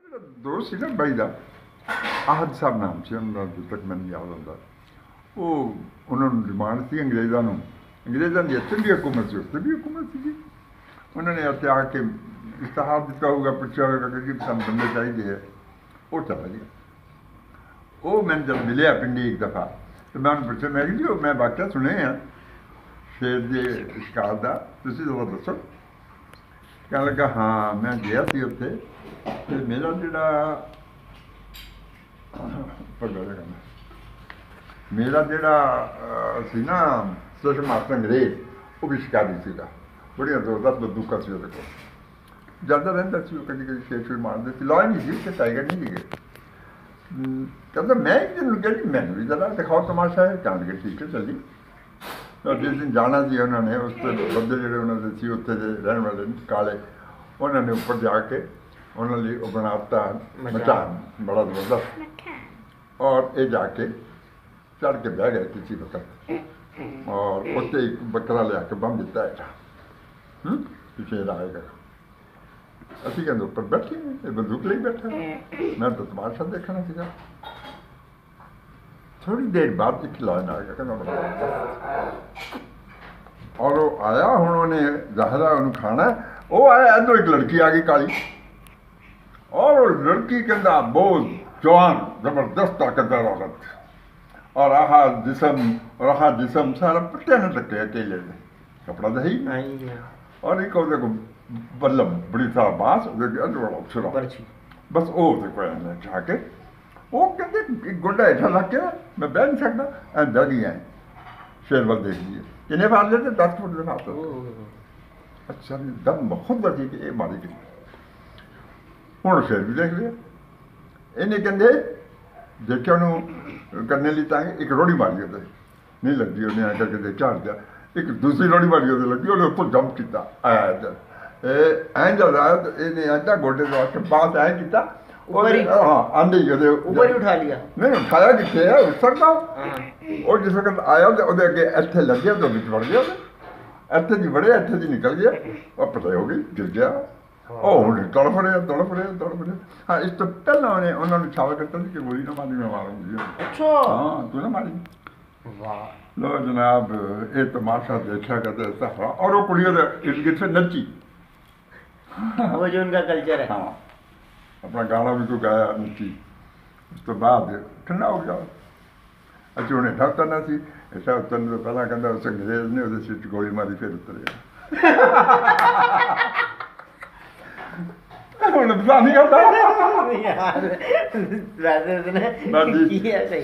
ਮੇਰਾ ਦੋਸਤ ਸੀ ਨਾ ਬਾਈ ਦਾ, ਆਹਦ ਸਾਹਿਬ ਨਾਮ ਸੀ ਉਹਨਾਂ ਦਾ, ਜਿੱਥੇ ਤੱਕ ਮੈਨੂੰ ਯਾਦ ਆਉਂਦਾ। ਉਹ ਉਹਨਾਂ ਨੂੰ ਡਿਮਾਂਡ ਸੀ ਅੰਗਰੇਜ਼ਾਂ ਦੀ ਇੱਥੇ ਵੀ ਹਕੂਮਤ ਸੀ, ਉੱਥੇ ਵੀ ਹਕੂਮਤ ਸੀਗੀ। ਉਹਨਾਂ ਨੇ ਇੱਥੇ ਆ ਕੇ ਇਸ਼ਤਿਹਾਰ ਦਿੱਤਾ ਹੋਊਗਾ, ਪੁੱਛਿਆ ਹੋਵੇਗਾ ਕਿ ਜੀ ਸਾਨੂੰ ਬੰਦੇ ਚਾਹੀਦੇ ਹੈ। ਉਹ ਚਲਾ ਗਿਆ। ਉਹ ਮੈਨੂੰ ਜਦ ਮਿਲਿਆ ਪਿੰਡੀ ਇੱਕ ਦਫਾ, ਤੇ ਮੈਂ ਉਹਨੂੰ ਪੁੱਛਿਆ, ਮੈਂ ਕਿਹਾ ਜੀ ਉਹ ਮੈਂ ਵਾਕਿਆ ਸੁਣੇ ਆ ਸ਼ੇਰ ਦੇ ਸ਼ਿਕਾਰ ਦਾ, ਤੁਸੀਂ ਜ਼ਰਾ ਦੱਸੋ। ਕਹਿਣ ਲੱਗਾ ਹਾਂ ਮੈਂ ਗਿਆ ਸੀ ਉੱਥੇ, ਅਤੇ ਮੇਰਾ ਜਿਹੜਾ ਸੀ ਨਾ ਮਾਸਟਰ ਅੰਗਰੇਜ਼, ਉਹ ਵੀ ਸ਼ਿਕਾਰੀ ਸੀਗਾ, ਬੜੀਆਂ ਜ਼ਬਰਦਸਤ ਬੰਦੂਕਾਂ ਸੀ ਉਹਦੇ ਕੋਲ। ਜਾਂਦਾ ਰਹਿੰਦਾ ਸੀ ਉਹ, ਕਦੀ ਕਦੀ ਸ਼ੇਰ ਮਾਰਦੇ ਸੀ। ਲਾਅ ਨਹੀਂ ਸੀ ਉੱਥੇ, ਟਾਈਗਰ ਨਹੀਂ ਸੀਗੇ। ਕਹਿੰਦਾ ਮੈਂ ਇੱਕ ਦਿਨ ਕਿਹਾ ਜੀ ਮੈਨੂੰ ਵੀ ਜ਼ਰਾ ਦਿਖਾਓ ਤਮਾਸ਼ਾ ਹੈ। ਕਹਿਣ ਲੱਗੇ ਠੀਕ ਹੈ ਚੱਲੀ। ਜਿਸ ਦਿਨ ਜਾਣਾ ਸੀ ਉਹਨਾਂ ਨੇ, ਉਸ ਤੋਂ ਬੰਦੇ ਜਿਹੜੇ ਉਹਨਾਂ ਦੇ ਸੀ ਉੱਥੇ ਦੇ ਰਹਿਣ ਵਾਲੇ ਕਾਲੇ, ਉਹਨਾਂ ਨੇ ਉੱਪਰ ਜਾ ਕੇ ਉਹਨਾਂ ਲਈ ਉਹ ਬਣਾ ਦਿੱਤਾ ਮਚਾਨ, ਬੜਾ ਜ਼ਬਰਦਸਤ। ਔਰ ਇਹ ਜਾ ਕੇ ਚੜ੍ਹ ਕੇ ਬਹਿ ਗਏ ਕਿਸੇ ਵਕਤ, ਔਰ ਉੱਥੇ ਇੱਕ ਬੱਕਰਾ ਲਿਆ ਕੇ ਬੰਨ ਦਿੱਤਾ ਹੈਗਾ, ਸ਼ੇਰ ਆਏਗਾ। ਅਸੀਂ ਕਹਿੰਦੇ ਉੱਪਰ ਬੈਠੇ, ਇਹ ਬੰਦੂਕ ਲਈ ਬੈਠਾ, ਮੈਂ ਤਾਂ ਤਮਾਸ਼ਾ ਦੇਖਣਾ ਸੀਗਾ। ਥੋੜੀ ਦੇਰ ਬਾਅਦ ਇੱਕ ਲਾਈਨ ਆ ਗਿਆ, ਕਹਿੰਦਾ ਬੜਾ, ਔਰ ਉਹ ਆਇਆ। ਹੁਣ ਉਹਨੇ ਜ਼ਾਹਿਰਾ ਉਹਨੂੰ ਖਾਣਾ, ਉਹ ਆਇਆ, ਇੱਧਰੋਂ ਇੱਕ ਲੜਕੀ ਆ ਗਈ ਕਾਲੀ, ਔਰ ਉਹ ਲੜਕੀ ਕਹਿੰਦਾ ਬਹੁਤ ਜਵਾਨ ਜ਼ਬਰਦਸਤ ਤਾਕਤਵਰ ਔਰਤ, ਔਰ ਆਹ ਜਿਸਮ ਸਾਰਾ ਪੱਟਿਆਂ ਨਾਲ ਢੱਕਿਆ, ਕੇਲੇ ਦੇ ਕੱਪੜਾ ਤਾਂ ਹੈ ਹੀ ਨਹੀਂ। ਔਰ ਇੱਕ ਉਹਦੇ ਕੋਲ ਬੱਲਮ ਬੜੀ ਸਾਰਾ ਬਾਂਸ, ਉਹਦੇ ਅੰਦਰ ਛੁਰਾ ਬਸ, ਉਹ ਉਹਦੇ ਕੋਲ ਜਾ ਕੇ ਉਹ ਕਹਿੰਦੇ ਗੋਡਾ ਹੇਠਾਂ ਲੱਗ ਕੇ ਮੈਂ ਬਹਿ ਨਹੀਂ ਸਕਦਾ, ਐਂ ਬਹਿ ਗਈ ਐ। ਸ਼ੇਰ ਵੱਲ ਦੇਖ ਲਈਏ, ਕਿੰਨੇ ਮਾਰ ਲਏ ਤੇ 10 ਫੁੱਟ ਦੇ ਨਾਲ। ਅੱਛਾ ਦਮ ਬਹੁਤ ਵਧੀਆ ਕਿ ਇਹ ਮਾਰੀ ਗਈ। ਹੁਣ ਸ਼ੇਰ ਵੀ ਦੇਖ ਲਿਆ ਇਹਨੇ, ਕਹਿੰਦੇ ਦੇਖਿਆ ਉਹਨੂੰ ਕਰਨੇ ਲਈ, ਤਾਂ ਇੱਕ ਰੋੜੀ ਮਾਰੀ ਉਹਦੇ ਨਹੀਂ ਲੱਗੀ, ਉਹਨੇ ਆ ਕਰਕੇ ਦੇ ਝਾੜ ਦਿਆ। ਇੱਕ ਦੂਸਰੀ ਰੋੜੀ ਮਾਰੀ ਉਹਦੇ ਲੱਗੀ, ਉਹਨੇ ਉੱਪਰ ਜੰਪ ਕੀਤਾ, ਆਇਆ ਇੱਧਰ ਐਂ ਜਦ ਆਇਆ ਤਾਂ ਇਹਨੇ ਇੱਦਾਂ ਗੋਡੇ ਦਾ ਬਾਤ ਐਂ ਕੀਤਾ, ਆਂਦੇ ਉਹਦੇ ਉੱਪਰ ਹੀ ਉਠਾ ਲਿਆ। ਨਹੀਂ ਉਠਾਇਆ ਕਿੱਥੇ ਹੈ, ਉੱਠ ਸਕਦਾ ਉਹ। ਜਿਸ ਵਕਤ ਆਇਆ ਤੇ ਉਹਦੇ ਅੱਗੇ ਇੱਥੇ ਲੱਗਿਆ, ਤੇ ਵਿੱਚ ਵੜ ਗਿਆ, ਇੱਥੇ ਦੀ ਵੜਿਆ, ਇੱਥੇ ਦੀ ਨਿਕਲ ਗਿਆ, ਉਹ ਪਤਾ ਹੋ ਗਈ, ਗਿਰ ਗਿਆ। ਉਹ ਹੁਣ ਤੜਫ ਰਿਹਾ। ਹਾਂ, ਇਸ ਤੋਂ ਪਹਿਲਾਂ ਉਹਨੇ ਉਹਨਾਂ ਨੂੰ ਛਾਵਾ ਕਰਤਾ ਸੀ ਕਿ ਗੋਲੀ ਨਾ ਮਾਰੀ, ਮੈਂ ਮਾਰੂੰਗੀ। ਹਾਂ ਤੂੰ ਨਾ ਮਾਰੀ। ਵਾਹ ਲੋ ਜਨਾਬ, ਇਹ ਤਮਾਸ਼ਾ ਦੇਖਿਆ ਕਰਦੇ ਸਹਾਰਾ। ਔਰ ਉਹ ਕੁੜੀ ਉਹਦੇ ਇਰਦ ਗਿਰਦ ਨੱਚੀ, ਉਹ ਜੋ ਉਨਕਾ ਕਲਚਰ ਹੈ। ਹਾਂ, ਆਪਣਾ ਗਾਣਾ ਵੀ ਕੋਈ ਗਾਇਆ, ਨੱਚੀ। ਉਸ ਤੋਂ ਬਾਅਦ ਠੰਡਾ ਹੋ ਗਿਆ। ਅੱਛਾ ਉਹਨੇ ਠੱਪ ਕਰਨਾ ਸੀ, ਐਸਾ ਉਤਰਨ ਤੋਂ ਪਹਿਲਾਂ ਕਹਿੰਦਾ ਉਸ ਅੰਗਰੇਜ਼ ਨੇ ਉਹਦੇ ਸਿਰ 'ਚ ਗੋਲੀ ਮਾਰੀ, ਫਿਰ ਉਤਰਿਆ। ਹੁਣ ਪਤਾ ਨਹੀਂ ਆਉਂਦਾ ਯਾਰ, ਵੈਸੇ